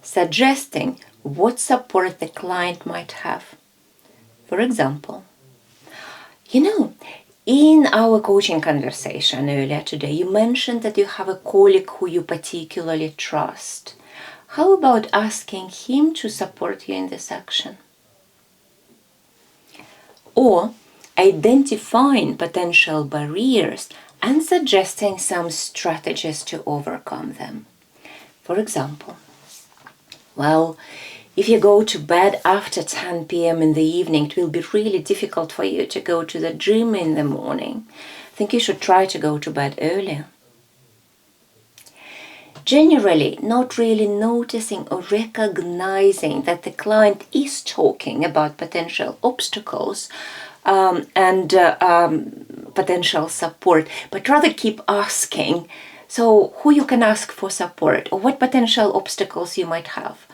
suggesting what support the client might have. For example, in our coaching conversation earlier today, you mentioned that you have a colleague who you particularly trust. How about asking him to support you in this action? Or identifying potential barriers and suggesting some strategies to overcome them. For example, if you go to bed after 10 p.m. in the evening, it will be really difficult for you to go to the gym in the morning. I think you should try to go to bed earlier. Generally, not really noticing or recognizing that the client is talking about potential obstacles and potential support, but rather keep asking, so who you can ask for support or what potential obstacles you might have.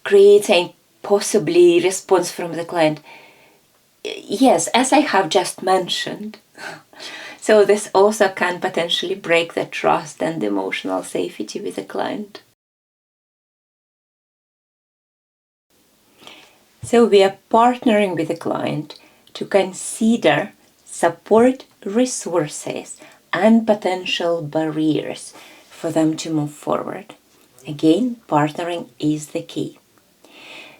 Creating possibly response from the client. Yes, as I have just mentioned. So this also can potentially break the trust and emotional safety with the client. So we are partnering with the client to consider support resources and potential barriers for them to move forward. Again, partnering is the key.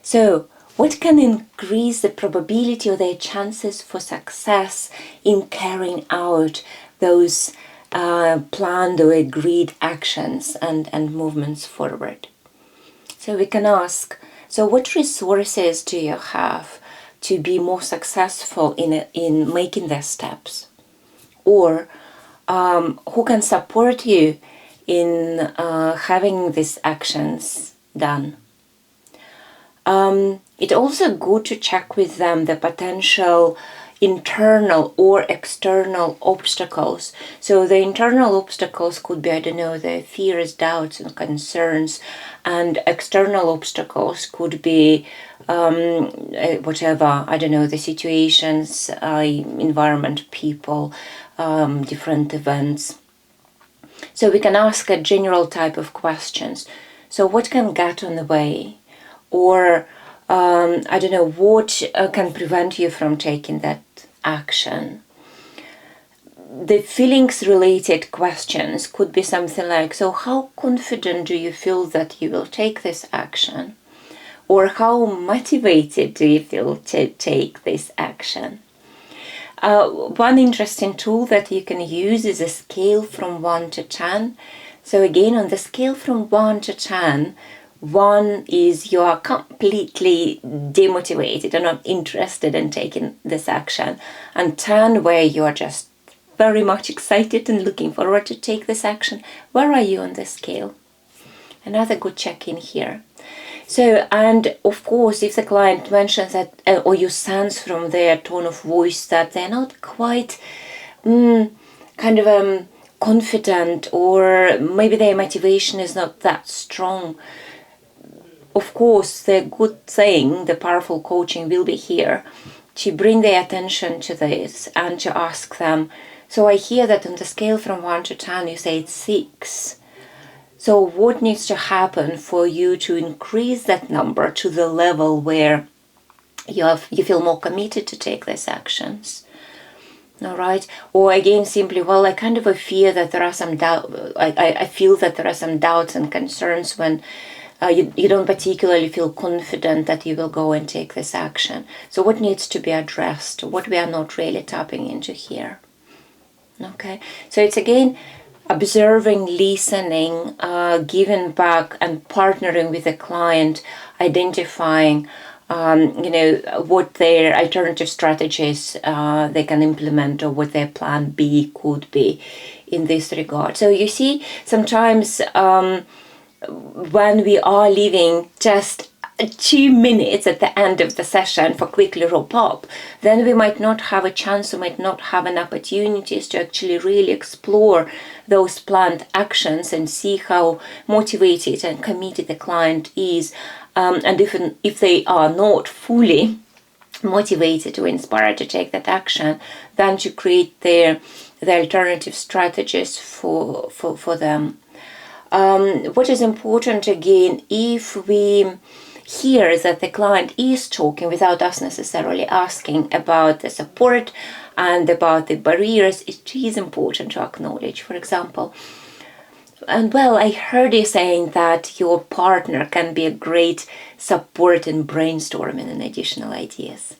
So, what can increase the probability or their chances for success in carrying out those planned or agreed actions and movements forward? So we can ask, so what resources do you have to be more successful in making the steps? Or who can support you in having these actions done? It's also good to check with them the potential internal or external obstacles. So the internal obstacles could be, the fears, doubts and concerns, and external obstacles could be the situations, environment, people, different events. So we can ask a general type of questions. So what can get on the way? Or, what can prevent you from taking that action? The feelings-related questions could be something like, so how confident do you feel that you will take this action? Or how motivated do you feel to take this action? One interesting tool that you can use is a scale from 1 to 10. So again, on the scale from 1 to 10, 1 is you are completely demotivated and not interested in taking this action, and 10 where you are just very much excited and looking forward to take this action. Where are you on the scale? Another good check-in here. So, and of course, if the client mentions that, or you sense from their tone of voice that they're not quite confident, or maybe their motivation is not that strong, of course, the good thing, the powerful coaching will be here to bring their attention to this and to ask them, so I hear that on the scale from 1 to 10, you say it's 6. So what needs to happen for you to increase that number to the level where you feel more committed to take these actions? All right. Or again, simply, I fear that there are some doubt. I feel that there are some doubts and concerns when you don't particularly feel confident that you will go and take this action. So what needs to be addressed? What we are not really tapping into here? Okay. So it's again observing, listening, giving back, and partnering with the client, identifying what their alternative strategies they can implement, or what their plan B could be in this regard. So you see, sometimes when we are leaving just 2 minutes at the end of the session for quickly wrap up, then we might not have a chance, or might not have an opportunities to actually really explore those planned actions and see how motivated and committed the client is. And even if they are not fully motivated or inspired to take that action, then to create the alternative strategies for them. What is important again, if we hear that the client is talking without us necessarily asking about the support and about the barriers, it is important to acknowledge, for example. And well, I heard you saying that your partner can be a great support in brainstorming and additional ideas.